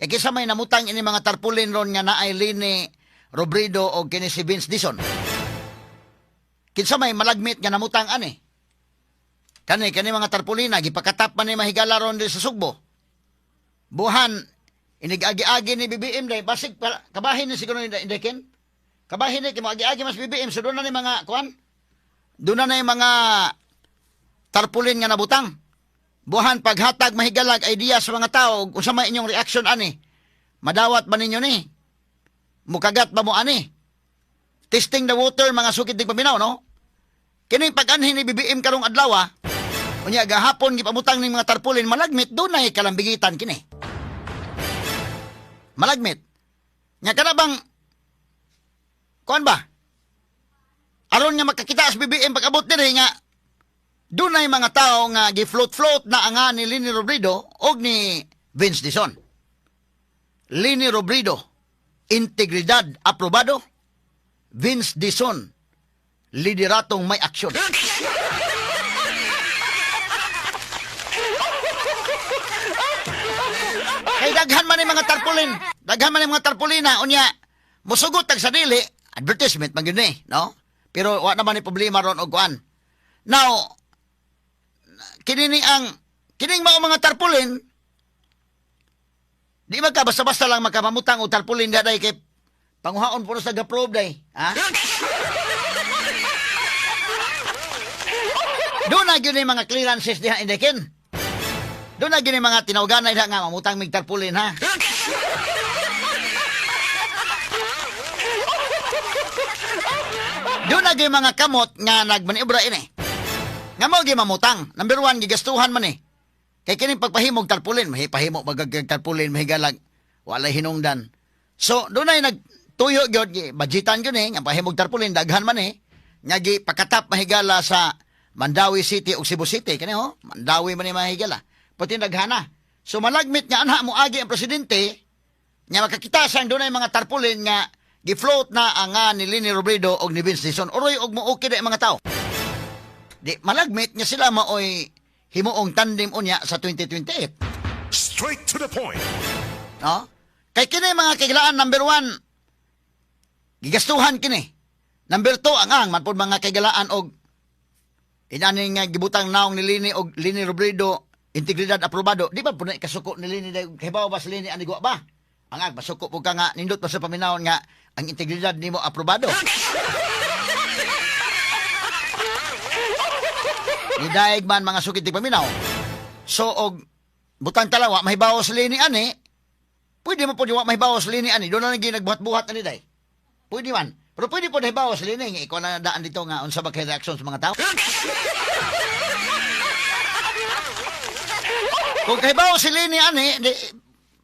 E kisa may namutang ini mga tarpulin ron nga naay Lini Robredo o kini si Vince Dizon. Kinsa may malagmit nga namutang ani. Kani mga tarpulina gipakatap man ni mahigala ron di sa Sugbo. Buhan inigagi-agi ni BBM day basig kabahin ni siguro ni Dekin. Kabahin ni kimo agi-agi mas BBM so doon na ni mga kuan. Doon na mga tarpulin nga nabutang. Buhan paghatag mahigalag idea sa mga tao unsa may inyong reaction ani. Madawat ba ninyo ni? Mukagat ba mo ani? Testing the water mga sukid dig paminaw no? Kini pag-anhin ni BBM karong adlaw unya gahapon gipamutang ning mga tarpulin malagmit dunay kalambigitan kini. Malagmit. Nya kana bang kuan ba? Aron nga makakita sa BBM pag-abot diri nga dunay mga tao nga gi-float na anga ni Lini Robredo og ni Vince Dizon. Lini Robredo, integridad aprobado. Vince Dizon, lideratong may aksyon. Kay daghan man ni mga tarpulin, daghan man ni mga tarpulina unya musugot tag sa dili, advertisement man gyud ni, no? Pero wa naman ni problema ron og kuan. Now, kining mao mga tarpulin di magka basta-basta lang makamamutang og tarpulin daday kay panguhaon puno sa ga-probe day, ha? Doon na yun mga clearances diha indekin. Doon na yun mga tinawgan na nga mamutang mig tarpulin, ha? Doon na yun mga kamot nga nagmaniobra ini. Nga mo mamutang. Number 1, gigastuhan man eh. Kay kining pagpahimog tarpulin, mahipahimo magagag tarpulin, mahigalag, walay hinungdan. So, doon na yung tuyo gyud budgetan gyud nga pahimog tarpulin daghan man nga gi pakatap mahigala sa Mandawi City ug Cebu City kani Mandawi man ni mahigala pati daghana. So malagmit nga anha mo agi ang presidente nga makakita sang dunay mga tarpulin nga gi-float na anga ni Lini Robredo og ni Vince Dizon uroy og mo okay mga tao. Di malagmit nga sila maoy himuong tandem unya sa 2028. Straight to the point. No? Kay kini mga kailangan number 1 gigastuhan kini. Number 2 ang manpod mga kagalaan og inani nga gibutang naong ni Lini og Lini Robredo integridad aprobado. Di ba puno kasuko ni Lini kay ba Lini ani gwa ba? Ang masuko pug ka nga nindot pa sa paminawon nga ang integridad nimo aprobado. Ni daig man mga sukid ti paminaw. So og butang talawa mahibaw sa Lini ani. Pwede mo po wa mahibaw sa Lini ani. Doon na naging nagbuhat-buhat ani day. Pwede man. Pero pwede po nahibawas lining. Ikaw na daan dito nga unsa ba kay reaksyon sa mga tao. Kung kahibaw si Lini ani, di,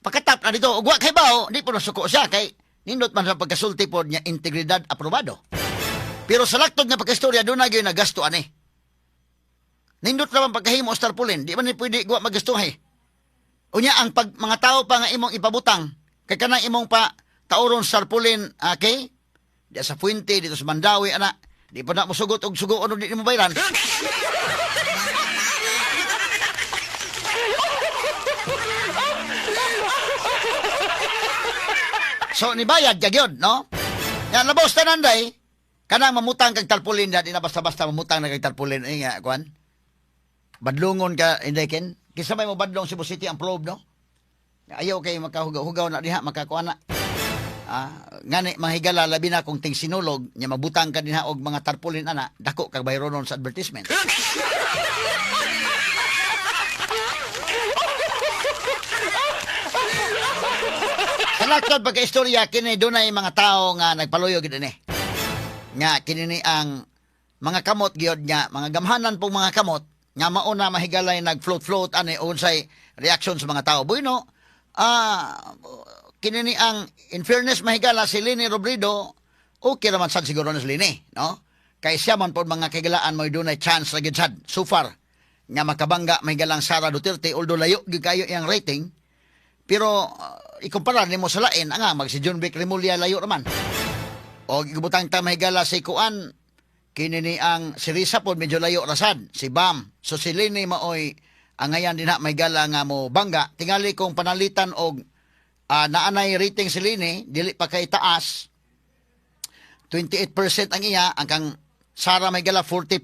pakatap na dito. Ugwa kahibaw, di po nasuko siya. Kay nindot man sa pagkasulti po niya integridad aprobado. Pero sa laktod nga pagkastorya, doon na yung nagasto ani. Nindot naman pagkahimo sa tarpulin. Di man ni pwede guwa magastuhay. Unya ang mga tao pa nga imong ipabutang. Kay kanang imong pa tauron sa tarpulin, okay? Di sa Fuente, dito sa Mandawi, anak. Di pa na mo sugot og sugo, ano di mo bayaran. So, nibayad ka yun, no? Yan, labos tananday, kanang mamutang kag tarpulin, di na basta-basta mamutang na kag tarpulin. Ay nga, kuhan. Badlungon ka, Indekin. Kisa may mo badlong Cebu City ang probe, no? Ayaw kayo makahugaw na diha, makakuha na. Ngani mahigala labi na kung ting sinulog nya mabutang ka dinha og mga tarpulin ana dako kag bayronon sa advertisement. Salakad pagka-istorya kini dunay mga tao nga nagpaluyo gid ni. Nga kini ni ang mga kamot gyud nga mga gamhanan pong mga kamot nga mauna mahigalay nag-float ani unsay reaction sa mga tao. Bueno, kinini ang in fairness mahigala si Lini Robredo okay naman sad siguro na si Lini, no? Kay siya man po mga kagalaan mo doon ay chance na gid sad so far nga makabangga mahigalang Sara Duterte although layo gyud kayo iyang rating pero ikumpara nimo sa lain nga mag si John Vic Remulla layo naman. O gibutang ta mahigala si Kuan kinini ang si Risa po medyo layo rasad si Bam. So si Lini maoy ang ngayon din mahigala nga mo bangga tingali kong panalitan og naanay rating si Lini, dili pa kay taas. 28% ang iya, ang kang Sara mahigala 40%,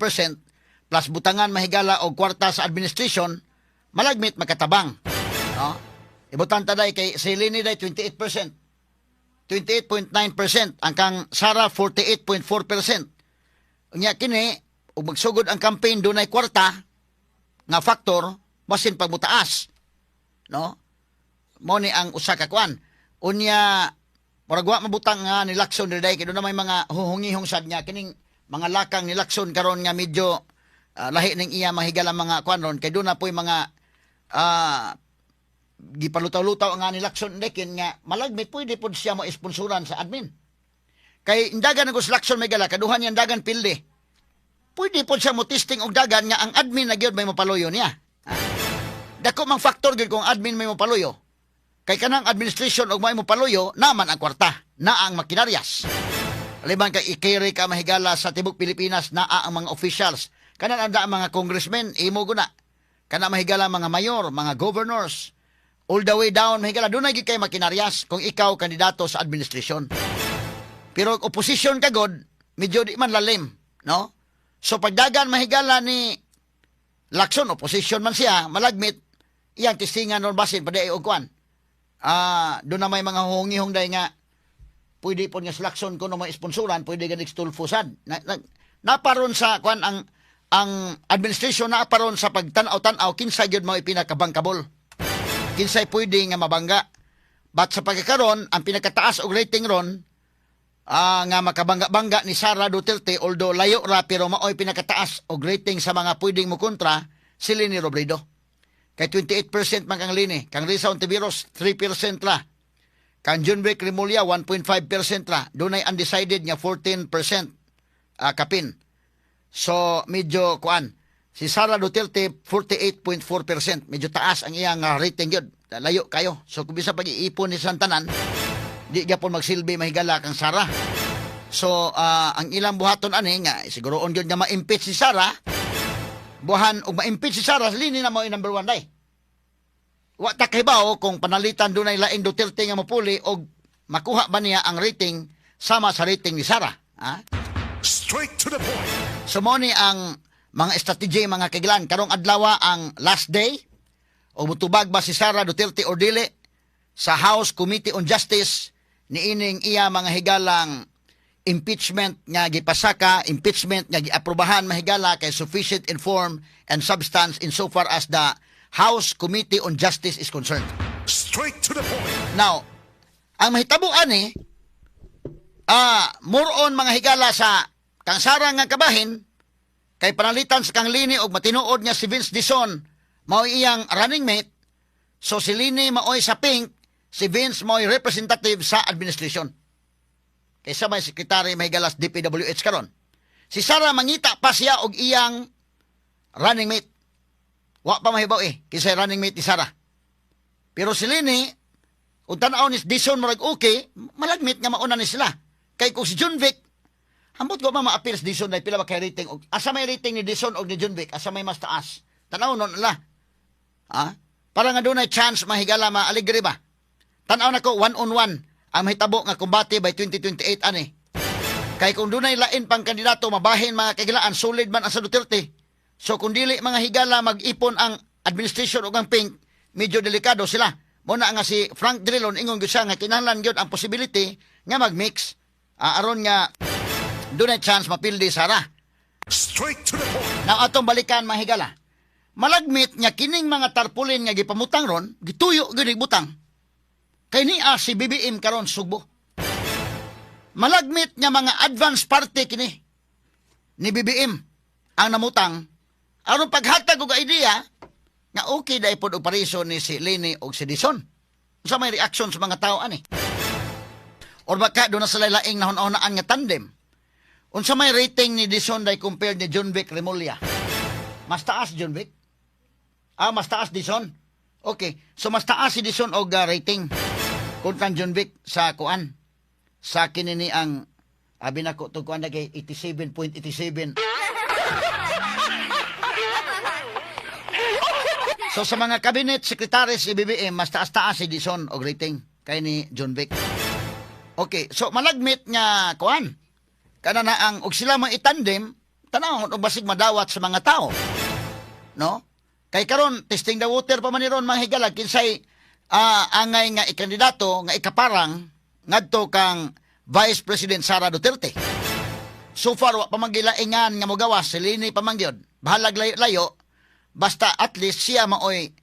plus butangan mahigala og kwarta sa administration, malagmit makatabang. No? Ibutan taday kay si Lini day 28%. 28.9%, ang kang Sara 48.4%. Unya kini, ug magsugod ang campaign dunay kwarta nga factor basin pagmutaas. No? Mo ni ang usa ka kwan. Unya murag wa mabutang nga ni Lacson day kay doon na may mga huhungihong sad niya kining mga lakang ni Lacson karon nga medyo lahi ning iya mahigala mga kwan ron kay doon na po'y mga gipalutaw-lutaw nga ni Lacson dekin nga malagmit pwede pod siya mo sponsoran sa admin. Kay indagan ang Lacson may gala kaduhan yan dagan pilde. Pwede pod siya mo testing og dagan nga ang admin na gyud may mapaluyo niya. Dako mang factor gyud kung admin may mapaluyo. Kay kanang administration og may mapaluyo naman ang kwarta, na ang makinaryas. Aliban kay i-carry ka mahigala sa tibok Pilipinas naa ang mga officials. Kanan anda ang mga congressmen imo guna. Kana mahigala mga mayor, mga governors, all the way down mahigala dunay gyud kay makinaryas kung ikaw kandidato sa administration. Pero opposition ka god, medyo di man lalim, no? So pagdagan mahigala ni Lacson, opposition man siya, malagmit, iyang testingan ron basin paday og kwan. Doon na may mga hungihong day nga pwede po nga sa Lacson kung may sponsoran, pwede ganig stulfusad. Naparon sa kwan ang administration na aparon sa pagtanaw-tanaw kinsay gyud mao ipinakabangkabol. Kinsay pwede nga mabangga. But sa pagkakaron, ang pinakataas og rating ron nga makabangga-bangga ni Sara Duterte, although layo ra pero maoy pinakataas og rating sa mga pwedeng mo kontra si Leni Robredo. Kay 28% man kang Lini, kang Risa Ontiveros 3% la. Kang Junvic Remulla 1.5% la. Dunay undecided nga 14% kapin. So medyo kuan. Si Sara Duterte 48.4%, medyo taas ang iyang rating gyud. Layo kayo. So kung bisa pag-iipon ni Santanan, di gyapon magsilbi mahigala kang Sara. So ang ilang buhaton ani nga siguroon gyud nga ma-impeach si Sara. Buhan og ma-impeach si Sara, Lini na mo number 1 day. Wa ta kahibaw kung panalitan dunay laing Duterte nga mopuli og makuha ba niya ang rating sama sa rating ni Sara. Straight to the point. So mo ni ang mga strategy mga kailan karong adlaw ang last day o mutubag ba si Sara Duterte or dili sa House Committee on Justice niining iya mga higalang impeachment nga gipasaka, impeachment nga giaprobahan mahigala kay sufficient in form and substance insofar as the House Committee on Justice is concerned. Straight to the point. Now, ang mahitabo ani more on mga higala sa kang Sara nga kabahin kay panalitan sa kang Lini og matinuod nga si Vince Dizon mao iyang running mate. So si Lini maoy sa pink, si Vince maoy representative sa administration. Kaysa may sekretary may galas DPWH karon. Si Sara mangita pa siya og iyang running mate. Wa pa mahibaw kaysa running mate ni Sara. Pero si Lini, kung tanaw ni Dizon marag okay, malagmit nga mauna ni sila. Kay kung si Junvic, hambot ko ma-appeal si Dizon na pila ba kay rating. Asa may rating ni Dizon o ni Junvic, asa may mas taas. Tanaw nun nila. Para nga doon ay chance mahigala maaligri ba. Tanaw na ko, 1-on-1 ang mahitabo nga kumbate by 2028 ani. Kay kung dunay lain pang kandidato mabahin mga kagilaan solid man ang sa Duterte. So kung dili mga higala mag-ipon ang administration ug ang pink, medyo delikado sila. Muna nga si Frank Drilon ingon gyud siya nga kinahanglan gyud ang possibility nga mag-mix aron nga dunay chance mapildi Sara. Straight to the point. Now atong balikan mga higala. Malagmit nga kining mga tarpulin nga gipamutang ron, gituyo gyud butang. Kay niya si BBM karon Sugbo. Malagmit nga mga advance party kini ni BBM ang namutang aron paghatag og idea nga okay dai pod operasyon ni si Lini og si Dizon. Unsa may reaction sa mga tao ani? Or baka do na sa lain-laing nahon-honaan nga tandem. Unsa may rating ni Dizon dai compared ni Junvic Remulla? Mas taas Junvic? Mas taas Dizon? Okay, so mas taas si Dizon og rating kontra Junvic sa kuan. Sa kinini ang abi nako to kuan kay 87.87. So sa mga cabinet secretary si BBM mas taas-taas si Dizon og rating. kay ni John Vic. Okay, so malagmit nga kuan. Kana na ang og sila mo itandem, tanaw og basig madawat sa mga tao. No? Kay karon testing the water pa man ni ron mga higala kinsay angay nga ikandidato nga ikaparang ngadto kang Vice President Sara Duterte. So far wa pa magilaingan nga mogawas si Lini pamangyod. Bahalag layo basta at least siya maoy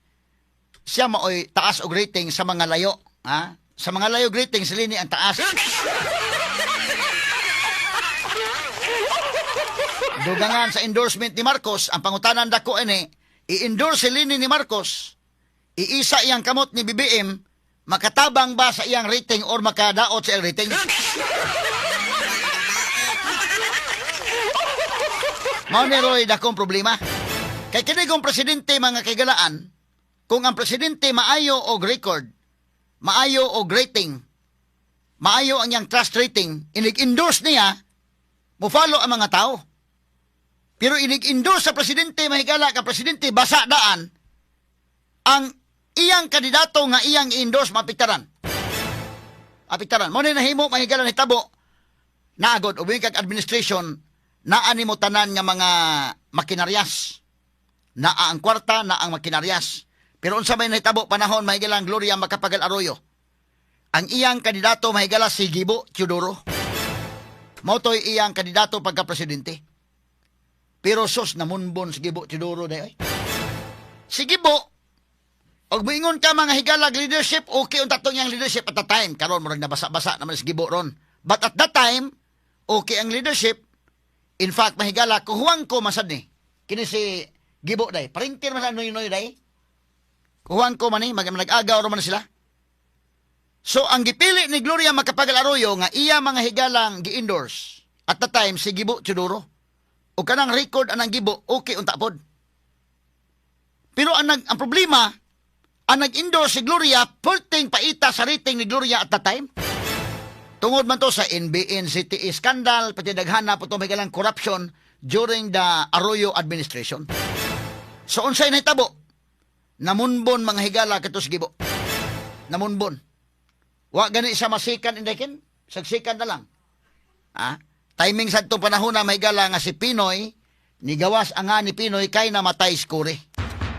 taas og rating sa mga layo, ha? Sa mga layo rating si Lini ang taas. Dugangan sa endorsement ni Marcos, ang pangutanan dako ini, i-endorse si Lini ni Marcos, iisa iyang kamot ni BBM, makatabang ba sa iyang rating or makadaot sa iyang rating? Mao ni Roy dakong problema. Kay kini kung presidente mga kagalaan, kung ang presidente maayo og record, maayo og rating, maayo ang iyang trust rating, inig-endorse niya, mo follow ang mga tao. Pero inig-endorse sa presidente, mahigala ka presidente, basa daan, ang iyang kandidato nga iyang i-endorse, mapiktaran. Apiktaran. Muna nahimo, mahigala ni tabo, naagod, ubing kag administration, naani mo tanan nga mga makinaryas. Naa ang kwarta, na ang makinaryas. Pero unsa may nahitabo panahon, mahigala ang Gloria Macapagal Arroyo. Ang iyang kandidato, mahigala si Gibo Teodoro. Mautoy iyang kandidato pagka-presidente. Pero sos namunbon si Gibo Teodoro dayoy. Si Gibo, og moingon ka mga higalag leadership, okay unta tong yang leadership at the time. Karon murag nabasa-basa naman si Gibo ron. But at that time, okay ang leadership. In fact, mahigala, kuhuang ko masad ni. Kini si Gibo day. Parintir man sa noy-noy day. Kuhuang ko man ni, nag-agaw ro man sila. So, ang gipili ni Gloria Macapagal Arroyo nga iya mga higalang gi-endorse at the time si Gibo Teodoro. O kanang record anang Gibo, okay unta pod. Pero ang problema, ang nag-endorse si Gloria, perting paita sa rating ni Gloria at the time. Tungod man to sa NBN CTE scandal, pati daghana po ito may galang corruption during the Arroyo administration. So, unsay nahitabo? Namunbon mga higala kato si Gibo. Namunbon. Wa gani sa masikan indekin, sagsikan na lang. Ha? Timing sa itong panahon na may gala nga si Pinoy, ni gawas ang nga ni Pinoy kay namatay skuri.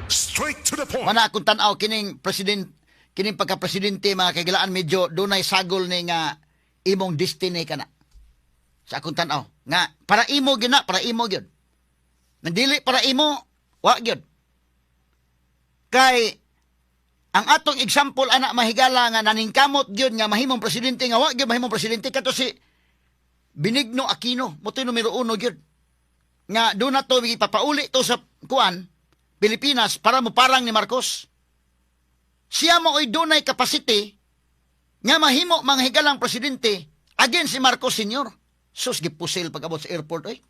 Straight to the point. Mana akong tanaw, kining pagka-presidente mga kagalaan medyo dunay sagol ni nga imong destiny ka na. Sa akong tanaw. Nga, para imo gina, para imo gyud. Nandili para imo, wa gyud. Kay, ang atong example, anak mahigala nga naningkamot gyud nga mahimong presidente nga wa gyud mahimong presidente kato si Benigno Aquino, motoy numero 1 gyud. Nga do na to ipapauli to sa kuan Pilipinas para mo parang ni Marcos. Siya mo oy dunay capacity nga mahimo mga higalang presidente against si Marcos Sr. Sus gipusil pag abot sa airport oy.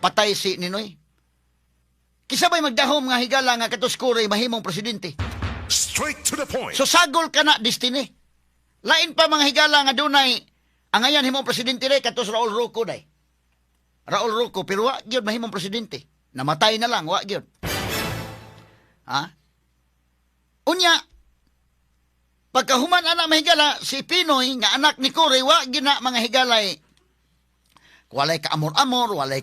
Patay si Ninoy. Kisabay magdahom nga higala nga katos kuray mahimong presidente. Straight to the point. So sagol ka na destiny. Lain pa mga higala nga dunay ang ayan himong presidente rin, katos Raul Roco day. Raul Roco, pero wa gyud mahimong presidente. Namatay na lang, wa gyud. Ha? Unya, pagkahuman anak mahigala, si Pinoy, nga anak ni Cory, wa gyud na mga higalay. Walay ka amor-amor, wala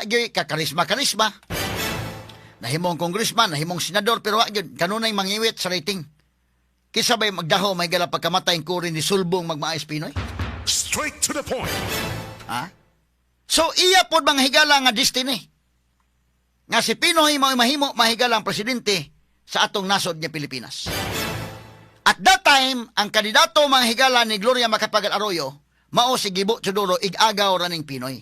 gyud ka karisma-karisma. Nahimong congressman, nahimong senador, pero wa gyud kanunay mangiwit sa rating. Kisabay magdaho may gala pagkamatay ko rin ni Sulbong magmaayos Pinoy. Straight to the point. Ha? So iya pod mga higala nga destiny. Nga si Pinoy mahimo mahigala ang presidente sa atong nasod nga Pilipinas. At that time, ang kandidato mga higala ni Gloria Macapagal Arroyo, mao si Gibo Teodoro ig-agaw ra ning Pinoy.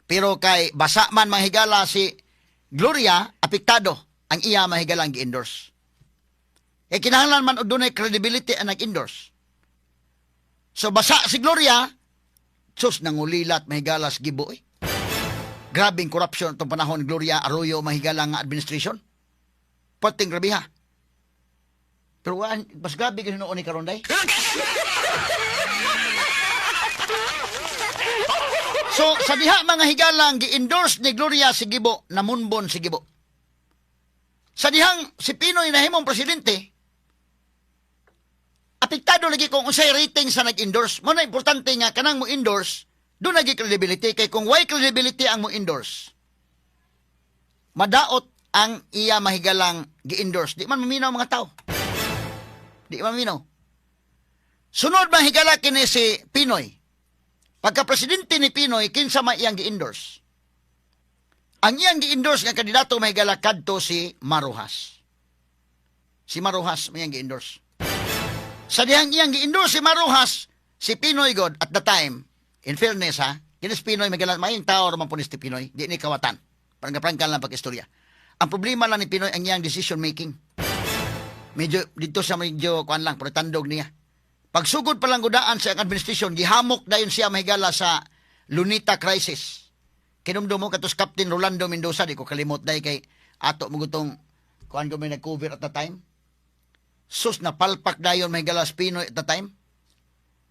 Pero kay basa man mga higala si Gloria, apektado ang iya mahigalang gi-endorse. Kinahanglan man og dunay credibility ang nag-endorse. So basa si Gloria, sus nangulilat mahigalas Gibo eh. Grabing corruption itong panahon Gloria Arroyo mahigalang administration. Pating grabe ha. Pero mas grabe ka noon ni karon day. So sa diha mga higalang gi-endorse ni Gloria si Gibo, namunbon si Gibo. Sa dihang si Pinoy na himong presidente, delikado lagi kung unsay rating sa nag-endorse. Mo na importante nga kanang mo endorse, do nagi credibility kay kung why credibility ang mo endorse. Madaot ang iya mahigalang gi-endorse. Di man maminaw mga tao. Di man maminaw. Sunod mahigala kini si Pinoy. Pagka presidente ni Pinoy, kinsa man iyang gi-endorse. Ang iyang gi-endorse nga kandidato mahigala kadto si Maruhas. Si Maruhas may iyang gi-endorse. Sa dihang iyang gi-endorse si Maruhas, si Pinoy God at the time, in fairness ha, kinis Pinoy mahigala mayong tao raman po ni Pinoy, di ni kawatan. Prangka-prangka lang pag-istorya. Ang problema lang ni Pinoy ang iyang decision making. Medyo dito siya medyo kuan lang pero tandog niya. Pagsugod pa lang gudaan sa administration, gihamok dayon siya mahigala sa Lunita crisis. Kinumdum mo katos Captain Rolando Mendoza, di ko kalimot dahil kay ato mo gutong kuan ko may nag-cover at the time. Sus na palpak dayon mahigala sa Pinoy at the time.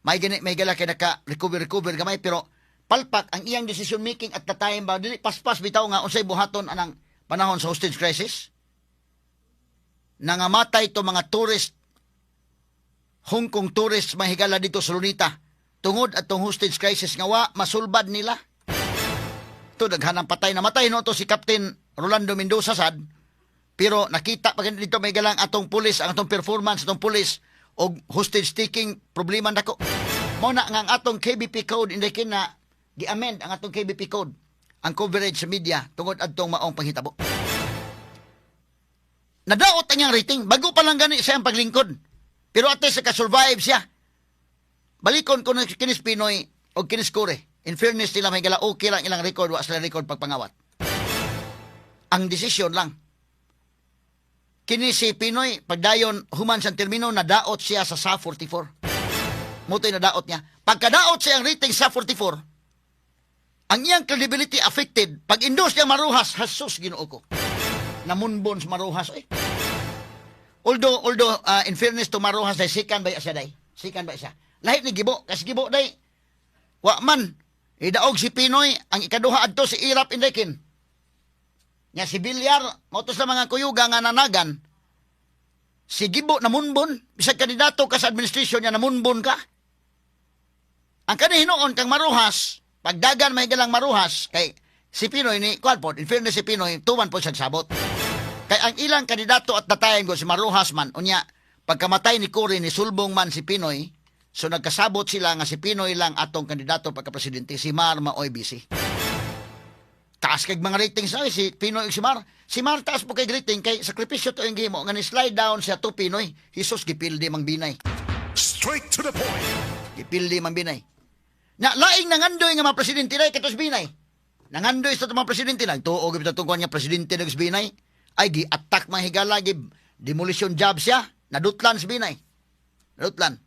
May gala kay naka-recover gamay pero palpak ang iyang decision making at the time ba dili paspas bitaw nga unsay buhaton anang panahon sa hostage crisis. Nangamatay to mga tourist Hong Kong tourists mahigala dito sa Lunita tungod atong hostage crisis nga wa masulbad nila. To daghanang patay na matay no to si Captain Rolando Mendoza sad. Pero nakita pa dito may galang atong pulis, ang atong performance atong pulis og hostage taking problema nako. Mao na nga ang atong KBP code indikin na gi-amend ang atong KBP code ang coverage sa media tungod adtong maong panghitabo. Nadaot ang iyang rating bago pa lang gani siya ang paglingkod. Pero ate sa ka-survive siya. Balikon ko na kinis Pinoy o kinis Kore. In fairness nila may gala okay lang ilang record wa sila record pagpangawat. Ang desisyon lang. Kini si Pinoy pagdayon human sa termino nadaot siya sa SA 44. Mutoy nadaot niya. Pagkadaot siya ang rating sa 44, ang iyang credibility affected. Pag endorse niya Maruhas, hasus Ginoo ko. Namunbon sa Maruhas eh. Although in fairness to Maruhas day sikan ba siya day? Sikan ba siya? Lahit ni Gibo, kasi Gibo day. Wa man idaog si Pinoy ang ikaduha adto si Irap Indekin. Nya si Bilyar motos sa mga kuyuga nga nanagan. Si Gibo namunbon, bisag kandidato ka sa administration niya namunbon ka. Ang kanihinoon kang Maruhas, pagdagan mahigalang Maruhas kay si Pinoy ni Qualport, in fairness si Pinoy tuman po siya sabot. Kay ang ilang kandidato at datayan ko si Maruhas man, unya, pagkamatay ni Cory ni sulbong man si Pinoy, so nagkasabot sila nga si Pinoy lang atong kandidato pagka-presidente, si Mar maoy busy. Taas kay mga ratings na si Pinoy si Mar. Si Mar taas po kay rating kay sakripisyo to yung gimo nga ni slide down siya to Pinoy. Hisos gipildi mang binay. Straight to the point. Gipildi mang binay. Na laing nangandoy nga mga presidente na katos binay. Nangandoy sa mga presidente lang. Tuo gipita tungkuan niya presidente ng binay. Ay gi-attack mga higala, demolition job siya, nadutlan si Binay. Nadutlan.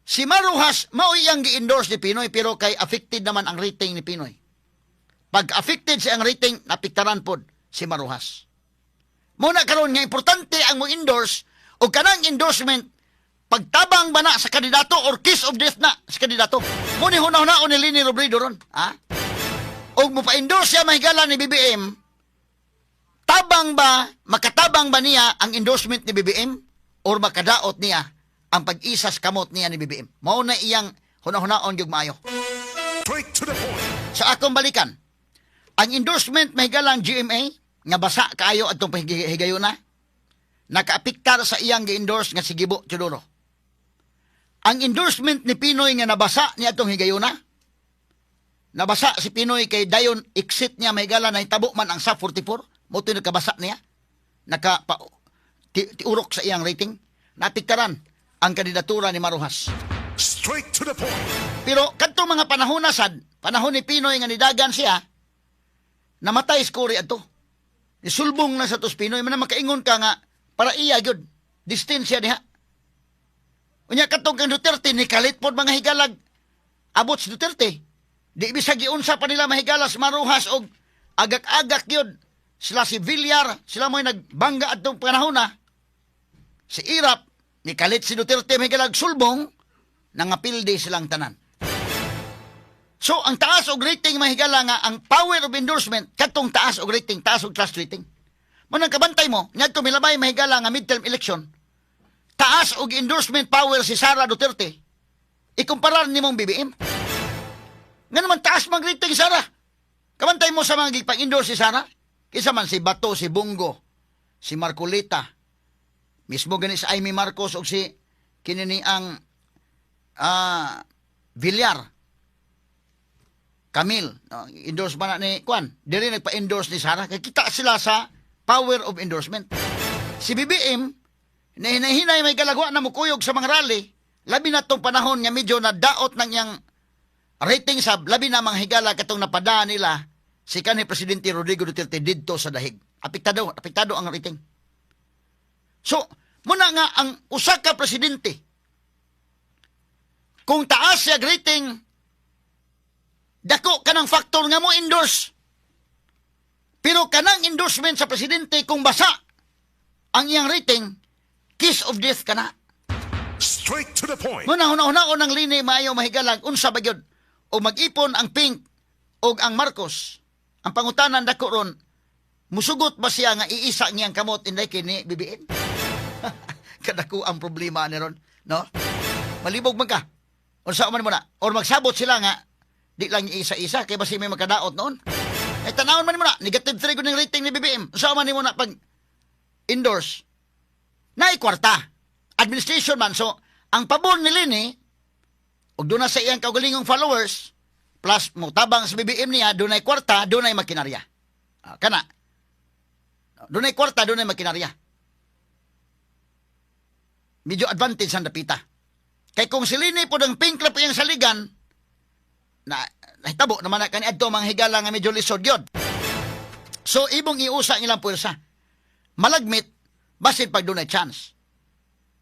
Si Maruhas, mao iyang gi-endorse ni Pinoy, pero kay affected naman ang rating ni Pinoy. Pag affected siya ang rating, napiktaran po si Maruhas. Muna karon nga importante ang mo endorse, o kanang endorsement, pagtabang ba na sa kandidato or kiss of death na sa kandidato. Muna hunahunao ni Lini Robredo ron. Ha? O mo pa-endorse siya mahigala ni BBM, makatabang ba niya ang endorsement ni BBM or makadaot niya ang pag-isas kamot niya ni BBM? Mao na iyang hunahunaon yung maayo. Straight to the point. Sa akong balikan, ang endorsement mahigalang GMA, nga basa kaayo atong pahigayon na, nakaapiktar sa iyang gi-endorse nga si Gibo Teodoro. Ang endorsement ni Pinoy nga nabasa niya atong higayon na, nabasa si Pinoy kay dayon exit niya mahigala na hitabo man ang SA 44, moto nakabasa niya, tiurok sa iyang rating, napiktaran ang kandidatura ni Maruhas. Straight to the point. Pero kadto mga panahon na sad, panahon ni Pinoy nga nidagan siya, namatay si Cory adto. Isulbong na sa tos Pinoy, man makaingon ka nga, para iya gyud distansya diha. Unya kadtong kang Duterte ni kalit pod mga higalag, abot si Duterte. Di bisag giunsa pa nila mahigalas Maruhas og agak-agak gyud. Sila si Villar, sila mo'y nagbangga at itong panahon na. Si Irap, ni kalit si Duterte may galag sulbong, nangapildi silang tanan. So, ang taas og rating mahigala nga, ang power of endorsement, katong taas og rating, taas og trust rating. Manang kabantay mo, nga ito milabay mahigala nga midterm election, taas og endorsement power si Sara Duterte, ikumparar ni mong BBM. Nga naman taas mang rating Sara. Kamantay mo sa mga gipang-endorse si Sara. Kisa man si Bato, si Bungo, si Marcolita, mismo gani si Amy Marcos o si kinini ang Villar, Camille, no? Endorse ba na ni Kwan? Dili nagpa-endorse ni Sara. Kaya kita sila sa power of endorsement. Si BBM, na hinahinay may galagwa na mukuyog sa mga rally, labi na tong panahon nga medyo na daot ng yang rating sab, labi na mga higala katong napadaan nila si kanhi Presidente Rodrigo Duterte didto sa dahig. Apektado ang rating. So, muna nga ang usa ka presidente, kung taas siya rating, dako kanang factor nga mo endorse. Pero kanang endorsement sa presidente, kung basa ang iyang rating, kiss of death ka na. Straight to the point. Muna huna-hunaon ng lini maayo mahigalag, unsa ba gyud? O mag-ipon ang Pink o ang Marcos. Ang pangutanan dako ron, musugot ba siya nga iisa niyang kamot inday kini BBM? Kadako ang problema ni ron, no? Malibog man ka. Unsa man mo na? Or magsabot sila nga di lang isa-isa kay basi may magkadaot noon. Eh tanawon man mo na, negative 3 gud ang rating ni BBM. Unsa man nimo na pag endorse? Nay kwarta. Administration man, so ang pabor ni Lini ug doon na sa iyang kaugalingong followers plus mo tabang sa BBM niya, doon ay kwarta, doon ay makinarya. Kana. Doon ay kwarta, doon ay makinarya. Medyo advantage ang dapita. Kay kung si Lini po ng Pink Club iyang saligan, nahitabo naman na kaniadto mga higala nga medyo lisod yun. So, ibong iusa nilang pwersa. Malagmit, basit pag doon ay chance.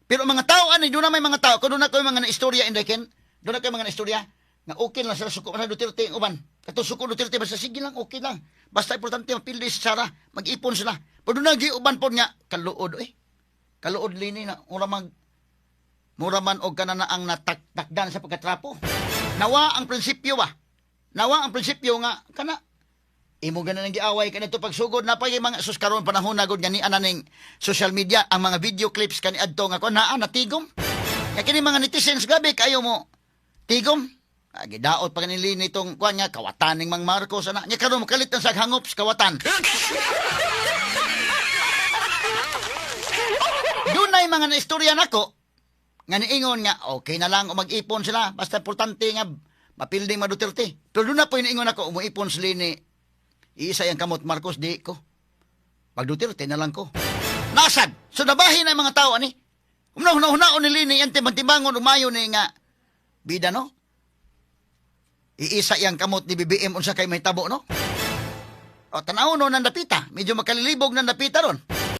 Pero mga tao, doon na may mga tao, kung doon na kayo mga istorya, doon na kayo mga istorya, nga okay lang sila suko na Duterte ang uban. Kato suko Duterte, basta sige lang, okay lang. Basta importante mapildi si Sara, mag-ipon sila. Pero doon na giuban po niya, kaluod Kaluod Lini na, muraman o ka na ang natakdan sa pagkatrapo. Nawa ang prinsipyo ba? Nawa ang prinsipyo nga, kana, imo ganan ang giaway kanito pagsugod na pa yung mga suskaron panahon na gud gani ananing social media ang mga video clips kani adto nga ko naa natigom. Kaya kini mga netizens gabi kayo mo tigom. Gidaot pa kanili nitong kuan nga kawatan ning Mang Marcos ana. Nya karon makalit ang saghangops kawatan. Dunay mga naistorya nako nga niingon nga okay na lang o mag-ipon sila basta importante nga mapilding ma Duterte. Pero doon na po iniingon ako umuipon sila ni iisa yung kamot Marcos, di ko. Pag Duterte na lang ko. Nasad! So nabahin na mga tao, ani? Huna-hunaon ni Lini, yan timang-timangon, umayo ni nga, bida, no? Iisa yung kamot ni BBM, unsa kay may tabo, no? O, tanaw no, nandapita. Medyo makalilibog nandapita ron.